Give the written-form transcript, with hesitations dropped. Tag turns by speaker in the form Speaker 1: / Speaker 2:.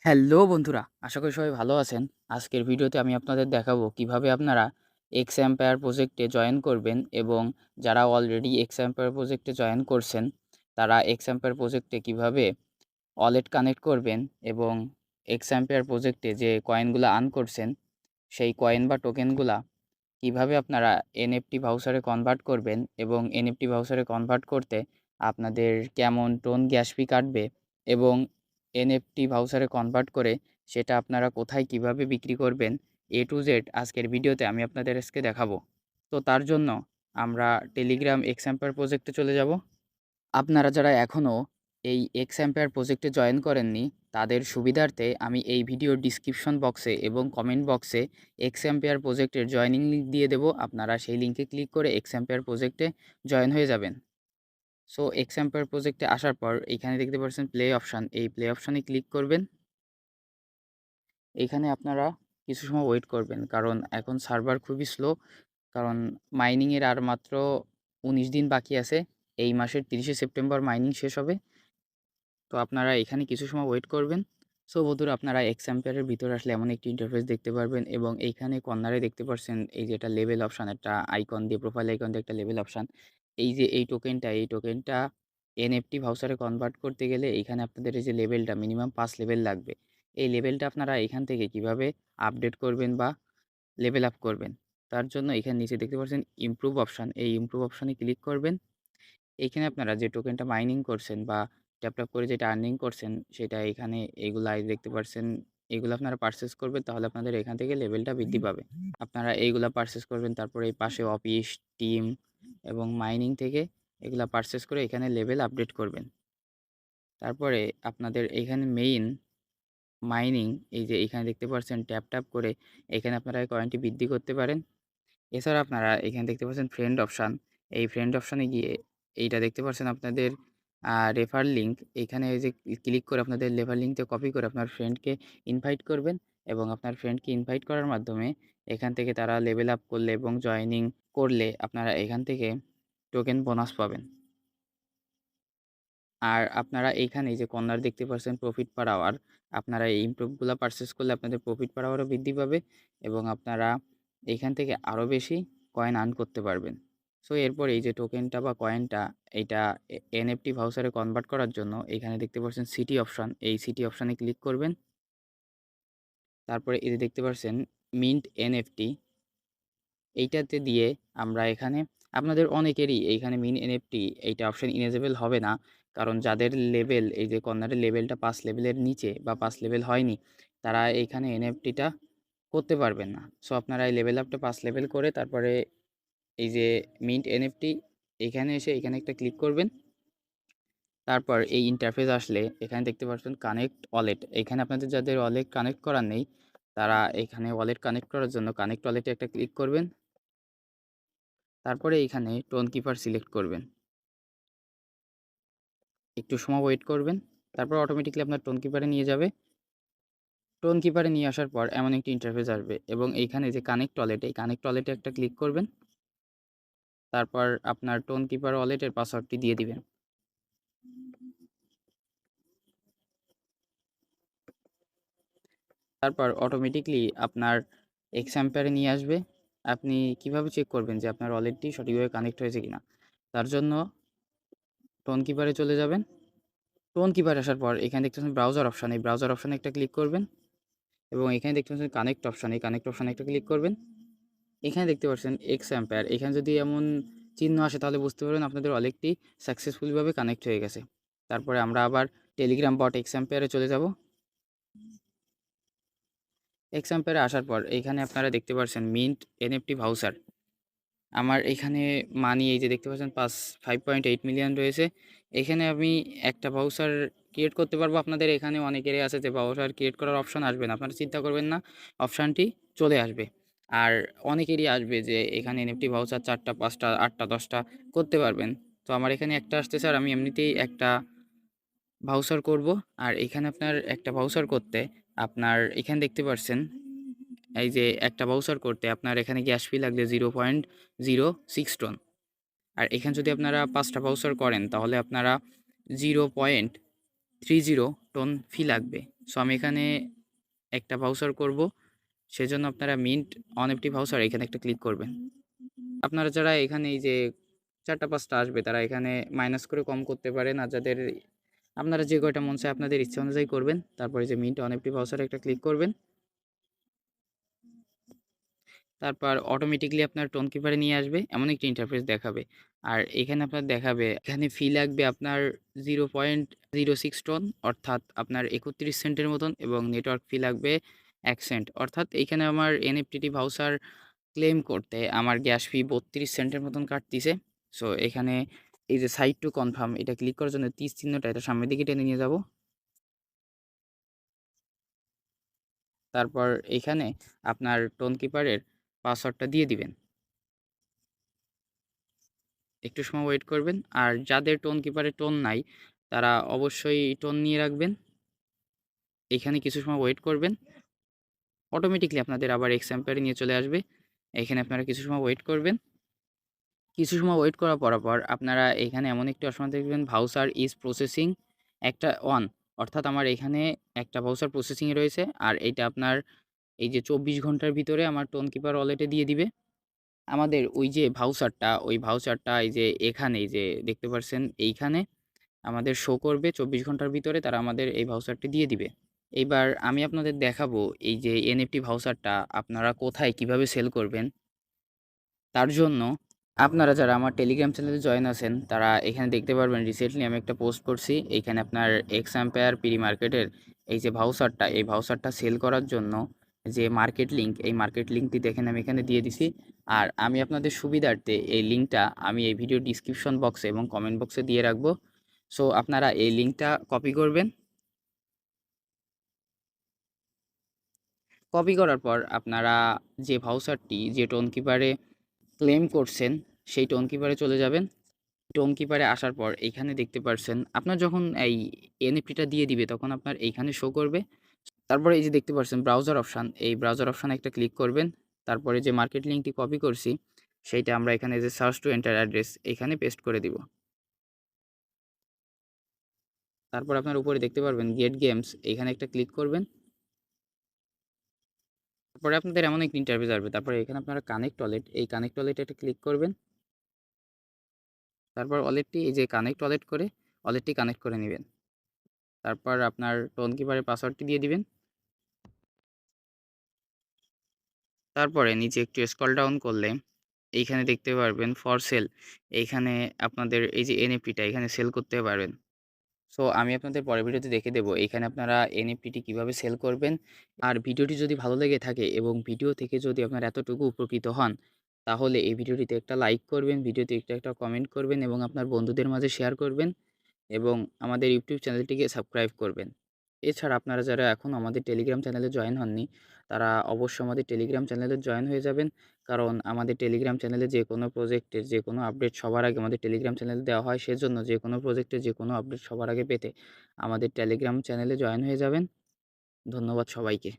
Speaker 1: Hello বন্ধুরা, আশা করি সবাই ভালো আছেন। আজকের ভিডিওতে আমি আপনাদের দেখাবো কিভাবে আপনারা এক্সাম্পায়ার প্রজেক্টে জয়েন করবেন এবং যারা অলরেডি এক্সাম্পায়ার প্রজেক্টে জয়েন করছেন, তারা এক্সাম্পায়ার প্রজেক্টে কিভাবে ওয়ালেট কানেক্ট করবেন এবং এক্সাম্পায়ার প্রজেক্টে যে কয়েনগুলা আর্ন করছেন, সেই কয়েন বা টোকেনগুলা কিভাবে আপনারা এনএফটি ভাউচারে কনভার্ট করবেন এবং এনএফটি ভাউচারে কনভার্ট করতে আপনাদের কেমন টোন গ্যাস ফি কাটবে এবং এনএফটি ভাউচারে কনভার্ট করে সেটা আপনারা কোথায় কিভাবে বিক্রি করবেন এ টু জেড আজকের ভিডিওতে আমি আপনাদের আজকে দেখাবো। তো তার জন্য আমরা টেলিগ্রাম এক্সাম্পায়ার প্রজেক্টে চলে যাব। আপনারা যারা এখনও এই এক্সাম্পায়ার প্রজেক্টে জয়েন করেননি, তাদের সুবিধার্থে আমি এই ভিডিওর ডিসক্রিপশন বক্সে এবং কমেন্ট বক্সে এক্সাম্পায়ার প্রজেক্টের জয়েনিং লিঙ্ক দিয়ে দেবো। আপনারা সেই লিঙ্কে ক্লিক করে এক্সাম্পায়ার প্রজেক্টে জয়েন হয়ে যাবেন। সো এক্সাম্পায়ার প্রজেক্টে আসার পর এখানে দেখতে পাচ্ছেন প্লে অপশান, এই প্লে অপশানে ক্লিক করবেন। এইখানে আপনারা কিছু সময় ওয়েট করবেন, কারণ এখন সার্ভার খুবই স্লো। কারণ মাইনিংয়ের আর মাত্র ১৯ দিন বাকি আছে। এই মাসের ৩০শে সেপ্টেম্বর মাইনিং শেষ হবে। তো আপনারা এখানে কিছু সময় ওয়েট করবেন। সো বন্ধুরা, আপনারা এক্সাম্পায়ারের ভিতরে আসলে এমন একটি ইন্টারফেস দেখতে পারবেন এবং এইখানে কর্নারে দেখতে পাচ্ছেন এই যে একটা লেভেল অপশান, একটা আইকন দিয়ে, প্রোফাইল আইকন দিয়ে একটা লেভেল অপশান। এই যে এই টোকেনটা এনএফটি ভাউচারে কনভার্ট করতে গেলে এইখানে আপনাদের এই যে লেভেলটা মিনিমাম ৫ লেভেল লাগবে। এই লেভেলটা আপনারা এখান থেকে কিভাবে আপডেট করবেন বা লেভেল আপ করবেন, তার জন্য এখানে নিচে দেখতে পাচ্ছেন ইমপ্রুভ অপশান, এই ইমপ্রুভ অপশানে ক্লিক করবেন। এইখানে আপনারা যে টোকেনটা মাইনিং করছেন বা ট্যাপ করে যেটা আর্নিং করছেন, সেটা এখানে এগুলা দেখতে পারছেন। এগুলো আপনারা পারচেস করবেন, তাহলে আপনাদের এখান থেকে লেভেলটা বৃদ্ধি পাবে। আপনারা এইগুলা পারচেস করবেন, তারপরে এই পাশে অফিস, টিম এবং মাইনিং থেকে এগুলা পারচেস করে এখানে লেভেল আপডেট করবেন। তারপরে আপনাদের এইখানে মেইন মাইনিং, এই যে এখানে দেখতে পাচ্ছেন ট্যাপ করে এখানে আপনারা এই কয়েনটি বৃদ্ধি করতে পারেন। এছাড়া আপনারা এখানে দেখতে পাচ্ছেন ফ্রেন্ড অপশান, এই ফ্রেন্ড অপশানে গিয়ে এইটা দেখতে পাচ্ছেন আপনাদের রেফার লিঙ্ক, এইখানে এই যে ক্লিক করে আপনাদের রেফার লিঙ্কটা কপি করে আপনার ফ্রেন্ডকে ইনভাইট করবেন এবং আপনার ফ্রেন্ডকে ইনভাইট করার মাধ্যমে এখান থেকে তারা লেভেল আপ করলে এবং জয়েনিং করলে আপনারা এখান থেকে টোকেন বোনাস পাবেন। আর আপনারা এইখানে যে কর্নার দেখতে পাচ্ছেন প্রফিট পার আওয়ার, আপনারা এই ইমপ্রুভগুলো পারচেস করলে আপনাদের প্রফিট পার আওয়ারও বৃদ্ধি পাবে এবং আপনারা এইখান থেকে আরও বেশি কয়েন আর্ন করতে পারবেন। সো এরপর এই যে টোকেনটা বা কয়েনটা, এইটা এনএফটি ভাউচারে কনভার্ট করার জন্য এখানে দেখতে পাচ্ছেন সিটি অপশান, এই সিটি অপশানে ক্লিক করবেন। তারপরে এই যে দেখতে পাচ্ছেন মিন্ট এনএফটি, এইটাতে দিয়ে আমরা এখানে আপনাদের অনেকেরই এইখানে মিন এনএফটি এইটা অপশন ইনেজেবল হবে না, কারণ যাদের লেভেল এই যে কর্নারের লেভেলটা ৫ লেভেলের নিচে বা ৫ লেভেল হয়নি, তারা এইখানে এনএফটিটা করতে পারবেন না। সো আপনারা এই লেভেল আপটা ৫ লেভেল করে তারপরে এই যে মিন্ট এনএফটি এখানে এসে এখানে একটা ক্লিক করবেন। তারপর এই ইন্টারফেস আসলে এখানে দেখতে পাচ্ছেন কানেক্ট ওয়ালেট, এখানে আপনাদের যাদের ওয়ালেট কানেক্ট করা নেই, তারা এখানে ওয়ালেট কানেক্ট করার জন্য কানেক্ট ওয়ালেটে একটা ক্লিক করবেন। তারপরে এইখানে টোন কিপার সিলেক্ট করবেন। একটু সময় ওয়েট করবেন। তারপর অটোমেটিক্যালি আপনার টোন কিপারে নিয়ে যাবে। টোন কিপারে নিয়ে আসার পর এমন একটি ইন্টারফেস আসবে এবং এইখানে যে কানেক্ট ওয়ালেট, এই কানেক্ট ওয়ালেটে একটা ক্লিক করবেন। তারপর আপনার টোন কিপার ওয়ালেটের পাসওয়ার্ডটি দিয়ে দিবেন। তারপর অটোমেটিক্যালি আপনার এক্সাম্পায়ারে নিয়ে আসবে। আপনি কিভাবে চেক করবেন যে আপনার ওয়ালেটটি সঠিকভাবে কানেক্ট হয়েছে কিনা? তার জন্য টোন কিপারে চলে যাবেন। টোন কিপারে আসার পর এখানে দেখতে পাচ্ছেন ব্রাউজার অপশন, এই ব্রাউজার অপশনে একটা ক্লিক করবেন এবং এখানে দেখতে পাচ্ছেন কানেক্ট অপশন, এই কানেক্ট অপশনে একটা ক্লিক করবেন। এখানে দেখতে পাচ্ছেন এক্সাম্পায়ার, এখানে যদি এমন চিহ্ন আসে তাহলে বুঝতে পারবেন আপনাদের ওয়ালেটটি সাকসেসফুলিভাবে কানেক্ট হয়ে গেছে। তারপরে আমরা আবার টেলিগ্রাম বট এক্সাম্পায়ারে চলে যাব। এক্সাম্পায়ারে আসার পর এইখানে আপনারা দেখতে পাচ্ছেন মিন্ট এনএফটি ভাউচার। আমার এখানে মানি এই যে দেখতে পাচ্ছেন 5.8 মিলিয়ন রয়েছে। এখানে আমি একটা ভাউচার ক্রিয়েট করতে পারবো। আপনাদের এখানে অনেকেরই আছে যে ভাউচার ক্রিয়েট করার অপশন আসবে না, আপনারা চিন্তা করবেন না, অপশানটি চলে আসবে। আর অনেকেরই আসবে যে এখানে এনএফটি ভাউচার 4টা 5টা 8টা 10টা করতে পারবেন। তো আমার এখানে একটা আসছে স্যার, আমি এমনিতেই একটা ভাউচার করব। আর এখানে আপনার একটা ভাউচার করতে আপনার এখানে দেখতে পাচ্ছেন এই যে একটা ভাউচার করতে আপনার এখানে গ্যাস ফি লাগবে 0.06 টন। আর এখানে যদি আপনারা 5টা ভাউচার করেন তাহলে আপনারা 0.30 টন ফি লাগবে। সো আমি এখানে একটা ভাউচার করব, সেজন্য আপনারা মিন্ট অনএফটি ভাউচার এখানে একটা ক্লিক করবেন। আপনারা যারা এখানে এই যে ৪টা ৫টা আসবে তারা এখানে মাইনাস করে কম করতে পারেন, আর যাদের আপনারা যে কয়টা মন চায় আপনাদের ইচ্ছা অনুযায়ী করবেন। তারপরে যে মিন্ট অনএফটি ভাউচারে একটা ক্লিক করবেন। তারপর অটোমেটিক্যালি আপনার টোন কিপারে নিয়ে আসবে, এমন একটি ইন্টারফেস দেখাবে। আর এখানে আপনার দেখাবে এখানে ফি লাগবে আপনার 0.06 টোন, অর্থাৎ আপনার ৩১ সেন্টের মতন, এবং নেটওয়ার্ক ফি লাগবে ১ সেন্ট। অর্থাৎ এইখানে আমার এনএফটিটি ভাউচার ক্লেম করতে আমার গ্যাস ফি ৩২ সেন্টের মতন কাটতিছে। সো এখানে এই যে সাইট টু কনফার্ম এটা ক্লিক করার জন্য তীর চিহ্নটা এটা সামনের দিকে টেনে নিয়ে যাব। তারপর এখানে আপনার টোন কিপারের পাসওয়ার্ডটা দিয়ে দিবেন। একটু সময় ওয়েট করবেন। আর যাদের টোন কিপারে টোন নাই তারা অবশ্যই টোন নিয়ে রাখবেন। এখানে কিছু সময় ওয়েট করবেন, অটোমেটিকলি আপনাদের আবার এক্সাম্পারে নিয়ে চলে আসবে। এখানে আপনারা কিছু সময় ওয়েট করবেন। কিছু সময় ওয়েট করার পর আপনারা এখানে এমন একটি অপশন দেখবেন, ভাউচার ইজ প্রসেসিং একটা অন, অর্থাৎ আমার এখানে একটা ভাউচার প্রসেসিংয়ে রয়েছে। আর এইটা আপনার এই যে ২৪ ঘন্টার ভিতরে আমার টোন কিপার ওয়ালেটে দিয়ে দিবে। আমাদের ওই যে ভাউচারটা, ওই ভাউচারটা এই যে এখানে এই যে দেখতে পাচ্ছেন এইখানে আমাদের শো করবে ২৪ ঘন্টার ভিতরে তারা আমাদের এই ভাউচারটি দিয়ে দিবে। এইবার আমি আপনাদের দেখাবো এই যে এনএফটি ভাউচারটা আপনারা কোথায় কিভাবে সেল করবেন। তার জন্য আপনারা যারা আমার টেলিগ্রাম চ্যানেলে জয়েন আছেন তারা এখানে দেখতে পারবেন, রিসেন্টলি আমি একটা পোস্ট করছি। এইখানে আপনার এক্স অ্যাম্পায়ার প্রি মার্কেটের এই যে ভাউচারটা, এই ভাউচারটা সেল করার জন্য যে মার্কেট লিঙ্ক, এই মার্কেট লিঙ্কটি দেখেন আমি এখানে দিয়ে দিছি। আর আমি আপনাদের সুবিধার্থে এই লিঙ্কটা আমি এই ভিডিও ডিসক্রিপশন বক্সে এবং কমেন্ট বক্সে দিয়ে রাখবো। সো আপনারা এই লিঙ্কটা কপি করবেন। কপি করার পর আপনারা যে ভাউচারটি যে টোন কিপারে ক্লেম করছেন সেই টোন কিপারে চলে যাবেন। টোন কিপারে আসার পর এইখানে দেখতে পারছেন আপনার যখন এই এনএফটিটা দিয়ে দিবে তখন আপনার এইখানে শো করবে। তারপরে এই যে দেখতে পাচ্ছেন ব্রাউজার অপশান, এই ব্রাউজার অপশানে একটা ক্লিক করবেন। তারপরে যে মার্কেট লিঙ্কটি কপি করছি সেইটা আমরা এখানে যে সার্চ টু এন্টার অ্যাড্রেস এখানে পেস্ট করে দিব। তারপর আপনার উপরে দেখতে পারবেন গেট গেমস, এখানে একটা ক্লিক করবেন। তারপরে আপনাদের এমন একটা ইন্টারফেস আসবে। তারপরে এখানে আপনারা কানেক্ট ওয়ালেট, এই কানেক্ট ওয়ালেটে একটা ক্লিক করবেন। তারপর ওয়ালেটটি এই যে কানেক্ট ওয়ালেট করে ওয়ালেটটি কানেক্ট করে নেবেন। তারপর আপনার টোন কিপারের পাসওয়ার্ডটি দিয়ে দিবেন। তারপরে নিচে একটু স্ক্রল ডাউন করলে এইখানে দেখতে পারবেন ফর সেল, এইখানে আপনাদের এই যে এনএফটিটা এখানে সেল করতে পারবেন। সো আমি আপনাদের পরের ভিডিওতে দেখে দেবো এইখানে আপনারা এনএফটিটি কীভাবে সেল করবেন। আর ভিডিওটি যদি ভালো লেগে থাকে এবং ভিডিও থেকে যদি আপনারা এতটুকু উপকৃত হন তাহলে এই ভিডিওটিতে একটা লাইক করবেন, ভিডিওতে একটা কমেন্ট করবেন এবং আপনার বন্ধুদের মাঝে শেয়ার করবেন এবং আমাদের ইউটিউব চ্যানেলটিকে সাবস্ক্রাইব করবেন। এছাড়া আপনারা যারা এখনও আমাদের টেলিগ্রাম চ্যানেলে জয়েন হননি তারা অবশ্যই আমাদের টেলিগ্রাম চ্যানেলে জয়েন হয়ে যাবেন। কারণ আমাদের টেলিগ্রাম চ্যানেলে যে কোনো প্রজেক্টের যে কোনো আপডেট সবার আগে আমাদের টেলিগ্রাম চ্যানেলে দেওয়া হয়। সেজন্য যে কোনো প্রজেক্টের যে কোনো আপডেট সবার আগে পেতে আমাদের টেলিগ্রাম চ্যানেলে জয়েন হয়ে যাবেন। ধন্যবাদ সবাইকে।